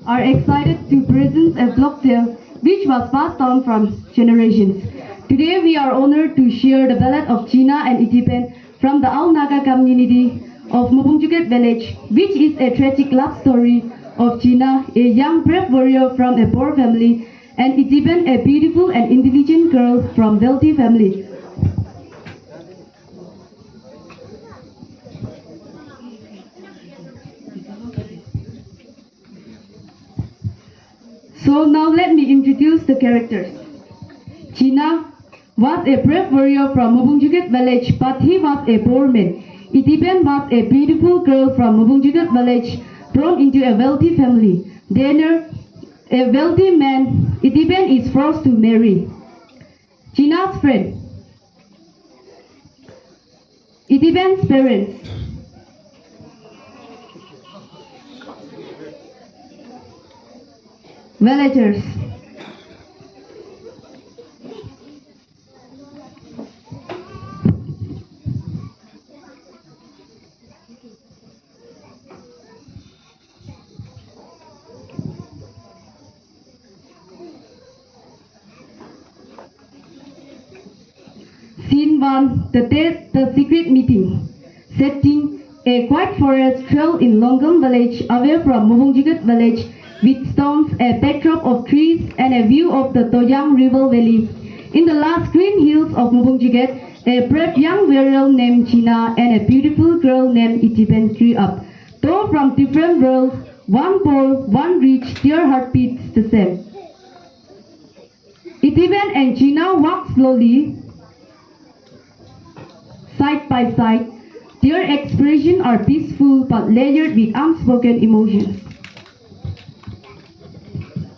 are excited to present a folk tale which was passed on from generations. Today we are honored to share the ballad of China and Itipen from the Ao Naga community of Mubungjuket village, which is a tragic love story of China, a young brave warrior from a poor family, and Itipen, a beautiful and intelligent girl from wealthy family. So now let me introduce the characters. China was a brave warrior from Mubungjuket village, but he was a poor man. Itipen was a beautiful girl from Mubungjuket village, born into a wealthy family. Then a wealthy man, Itipen is forced to marry. China's friend, Itipen's parents, villagers. Scene 1. The secret meeting. Setting: a quiet forest trail in Longam village away from Mubungjuket village with stones, a backdrop of trees and a view of the Toyang River Valley. In the last green hills of Mubungjuket, a brave young warrior named China and a beautiful girl named Itipen grew up. Though from different worlds, one poor, one rich, their heart beats the same. Itipen and China walk slowly, side by side. Their expressions are peaceful but layered with unspoken emotions.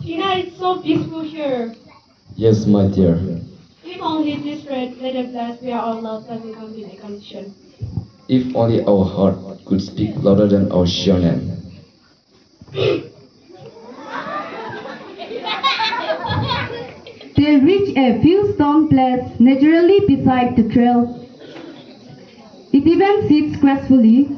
China is so peaceful here. Yes, my dear. If only this red letter blast where our love doesn't come with a condition. If only our heart could speak louder than our shonen. They reach a few stone placed naturally beside the trail. Itipen sits gracefully.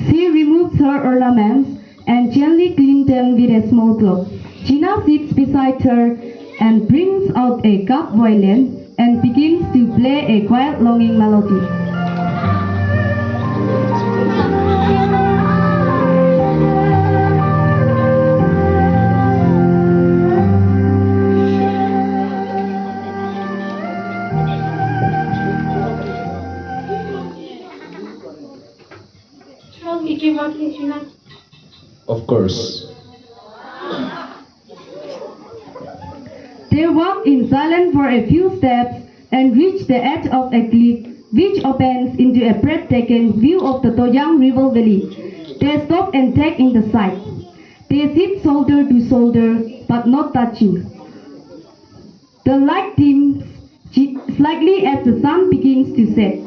She removes her ornaments and gently cleans them with a small cloth. China sits beside her and brings out a cup violin and begins to play a quiet longing melody. Shall we keep walking, China? Of course. They walk in silence for a few steps and reach the edge of a cliff which opens into a breathtaking view of the Toyang River Valley. They stop and take in the sight. They sit shoulder to shoulder but not touching. The light dims slightly as the sun begins to set.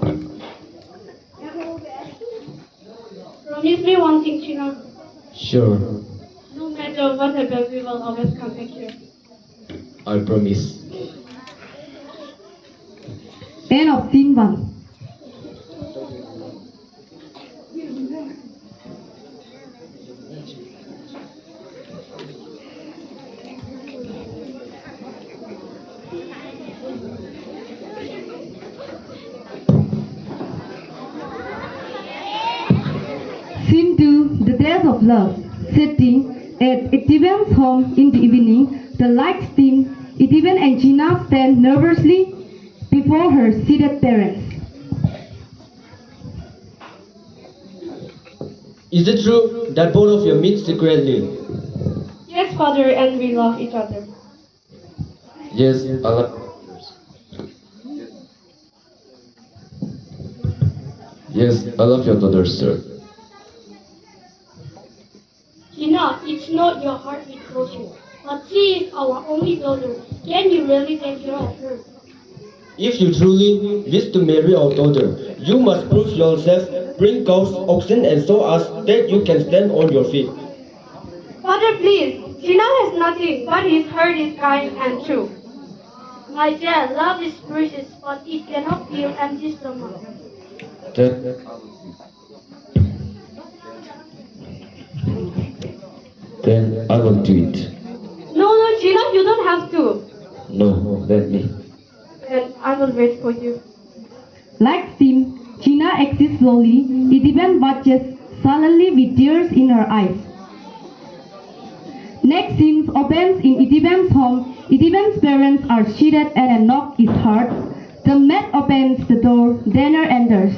Promise me one thing, China. Sure, No matter what happens, we will always come back here. I promise. End of scene 1. Scene 2. The Days of Love. Setting: at Itipen's home in the evening, the lights dim. Itipen and China stand nervously before her seated parents. Is it true that both of you meet secretly? Yes, father, and we love each other. Yes, I love. Yes, I love your daughter, sir. China, it's not your heart we close you, but she is our only daughter. Can you really take care of her? If you truly wish to marry our daughter, you must prove yourself, bring cows, oxen, and show us that you can stand on your feet. Father, please. China has nothing, but his heart is kind and true. My dear, love is precious, but it cannot fill empty stomach. That Then I will do it. No, Gina, you don't have to. No, let me. Then I will wait for you. Like Sim, Gina exits slowly. Itiban watches sullenly with tears in her eyes. Next scene opens in Itiban's home. Itiban's parents are seated and a knock is heard. The maid opens the door. Danner enters.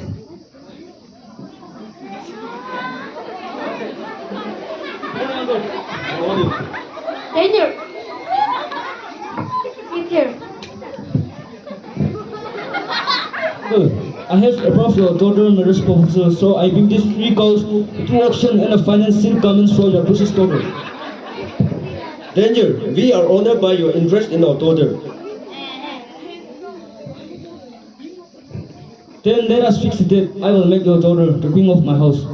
Daniel, sit here. I have approved your daughter marriage proposal, so I bring these 3 cows to auction and a financing comments for your precious daughter. Daniel, we are honored by your interest in our daughter. Then let us fix the date. I will make your daughter the queen of my house.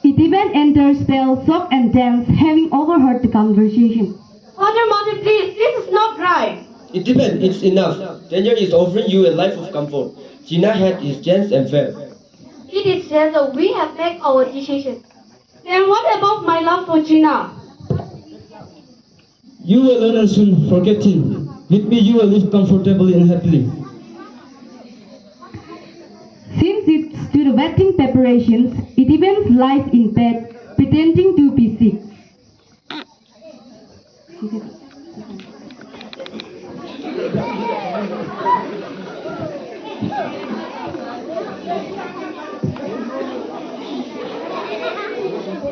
Itiban enters pale, shocked and tense, having overheard the conversation. Mother, please, this is not right. It depends, it's enough. Daniel is offering you a life of comfort. Gina had his chance and failed. He did say that we have made our decision. Then what about my love for Gina? You will learn and soon forget him. With me, you will live comfortably and happily. Since it's to the wedding preparations, Itiban lies in bed, pretending to be sick.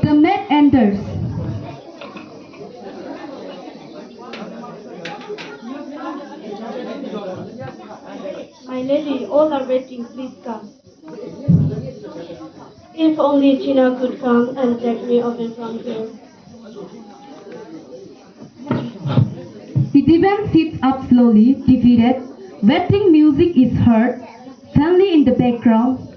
The maid enters. My lady, all are waiting, please come. If only Gina could come and take me away from here. Itiban sits up slowly, defeated. Wedding music is heard, faintly in the background.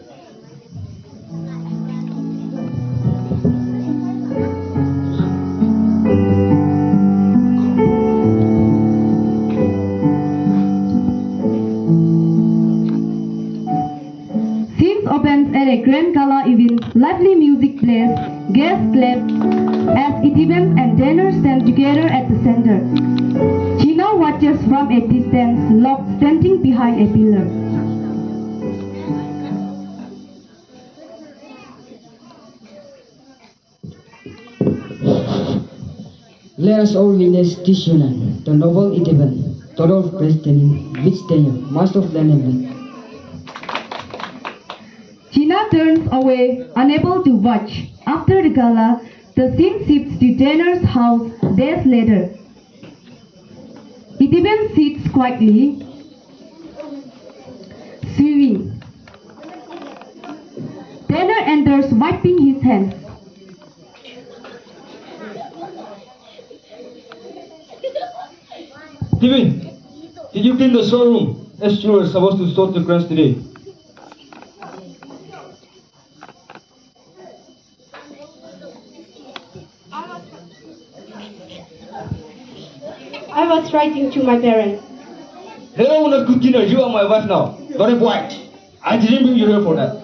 Scenes opens at a grand gala event. Lively music plays. Guests clap as Itiban and Danner stand together at the center. Gina watches from a distance, Locke standing behind a pillar. Let us all witness this union, the noble Itiban, daughter of Grace Daniel, with Daniel, master of land and land. Gina turns away, unable to watch. After the gala, the scene shifts to Danner's house days later. Itiban sits quietly, sewing. Danner enters, wiping his hands. Steven, did you clean the showroom? As you were supposed to sort the grants today. I was writing to my parents. Hello, not good dinner. You are my wife now. Not a white. I didn't bring you here for that.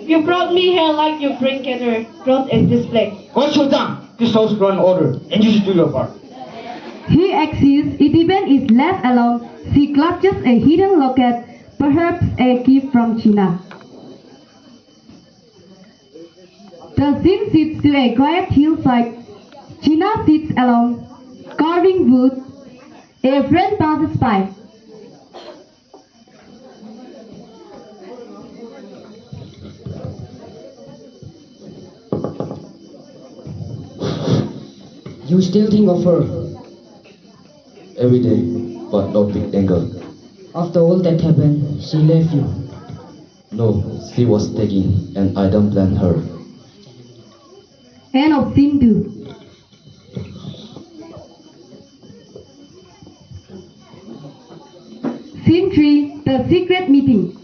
You brought me here like you bring gather brought in this place. What's your tongue? This house run order, and you should do your part. He exits. Itiban is left alone. She clutches a hidden locket, perhaps a gift from Gina. The scene shifts to a quiet hillside. Gina sits alone, carving wood. A friend passes by. You still think of her? Every day, but no big anger. After all that happened, she left you. No, she was taking, and I don't blame her. End of scene 2. Scene 3. The secret meeting.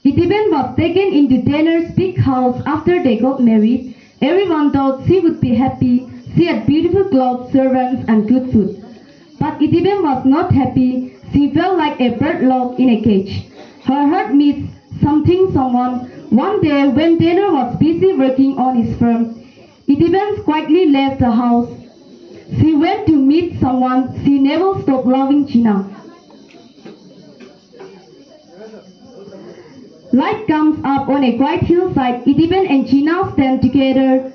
Itiban was taken into Danner's big house after they got married. Everyone thought she would be happy. She had beautiful clothes, servants, and good food. But Itiban was not happy. She felt like a bird locked in a cage. Her heart missed someone. One day, when Danner was busy working on his farm, Itiban quietly left the house. She went to meet someone. She never stopped loving China. Light comes up on a quiet hillside. Itiban and China stand together,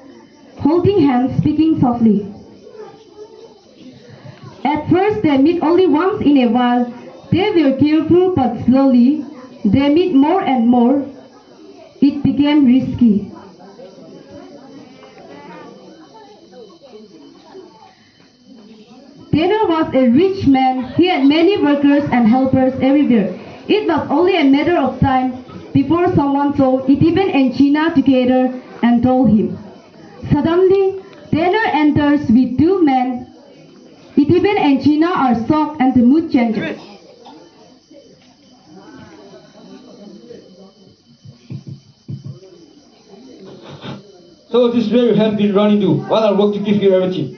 holding hands, speaking softly. At first, they meet only once in a while. They were careful, but slowly, they meet more and more. It became risky. Tanner was a rich man. He had many workers and helpers everywhere. It was only a matter of time before someone saw Itiban and China together and told him. Suddenly, Tanner enters with two men. Itiban and China are shocked and the mood changes. So this is where you have been running to, while I work to give you everything.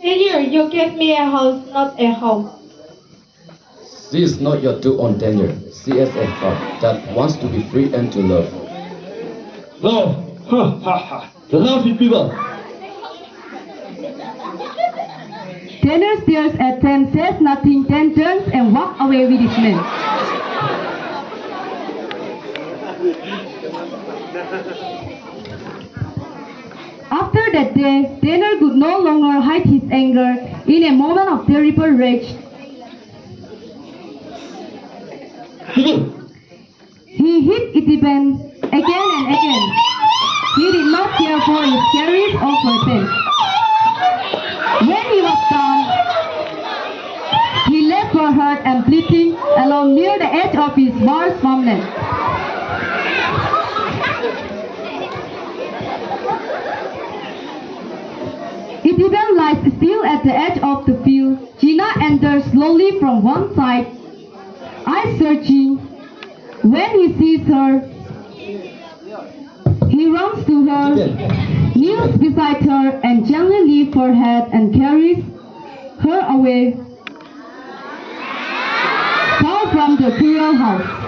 Tenure, you gave me a house, not a home. She is not your too own danger. She is a heart that wants to be free and to love. Love! Ha ha ha! The love with people! Tanner stares at them, says nothing, then turns and walks away with his men. After that day, Tanner could no longer hide his anger. In a moment of terrible rage, he hit Itiban again and again. He did not care for his carries or weapons. When he was done, he left her hurt and bleeding alone near the edge of his vast farmland. Itiban lies still at the edge of the field. China enters slowly from one side, eyes searching. When he sees her, he runs to her, kneels beside her, and gently lifts her head and carries her away far from the cruel house.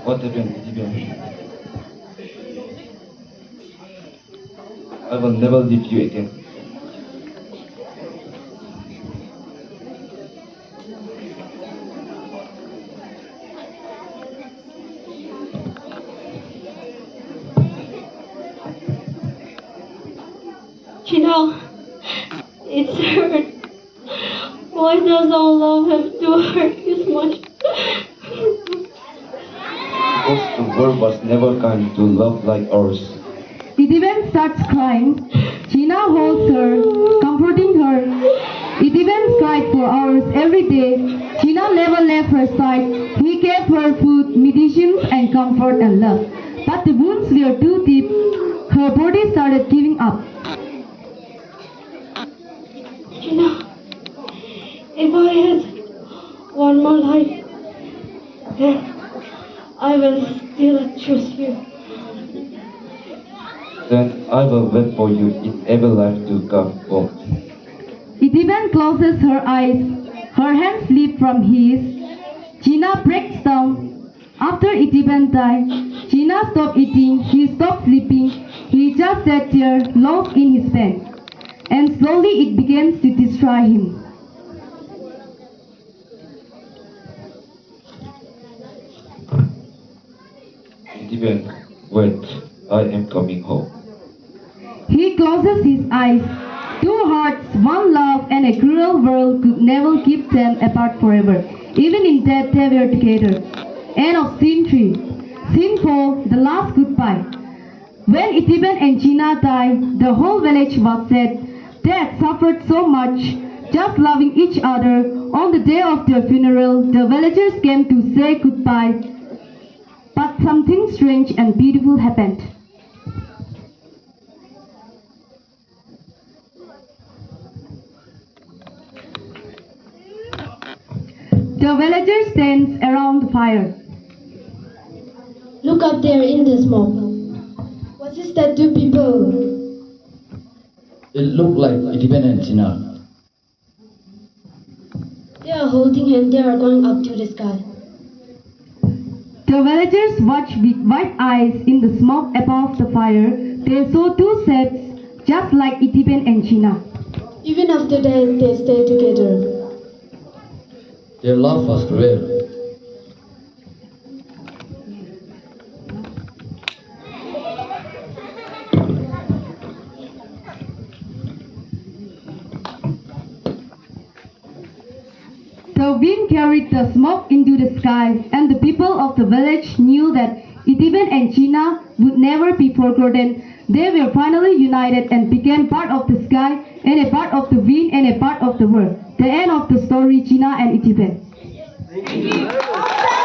What happened, Itiban? I will never leave you again. Chino, it's hurt. Why does our love have to hurt this much? Because the world was never kind to love like ours. Itiban starts crying. China holds her, comforting her. Itiban cried for hours every day. China never left her side. He gave her food, medicines, and comfort and love. But the wounds were too deep. Her body started giving up. Chino, if I had one more life, then I will still choose you. Then I will wait for you in every life to come home. Itiban closes her eyes. Her hands slip from his. China breaks down. After Itiban died, China stopped eating. He stopped sleeping. He just sat there, lost in his pain. And slowly it begins to destroy him. Itiban, wait, I am coming home. He closes his eyes. Two hearts, one love, and a cruel world could never keep them apart forever. Even in death they were together. End of scene 3. Scene 4, the last goodbye. When Itiban and China died, the whole village was sad. They had suffered so much, just loving each other. On the day of their funeral, the villagers came to say goodbye. But something strange and beautiful happened. The villagers stands around the fire. Look up there in the smoke. What is that two people? It looked like Itipen and China. They are holding hands. They are going up to the sky. The villagers watched with wide eyes in the smoke above the fire. They saw two shapes just like Itipen and China. Even after that, they stayed together. Their love was real. The wind carried the smoke into the sky, and the people of the village knew that Itipen and China would never be forgotten. They were finally united and became part of the sky, and a part of the wind, and a part of the world. The end of the story, China and Itipen. Thank you.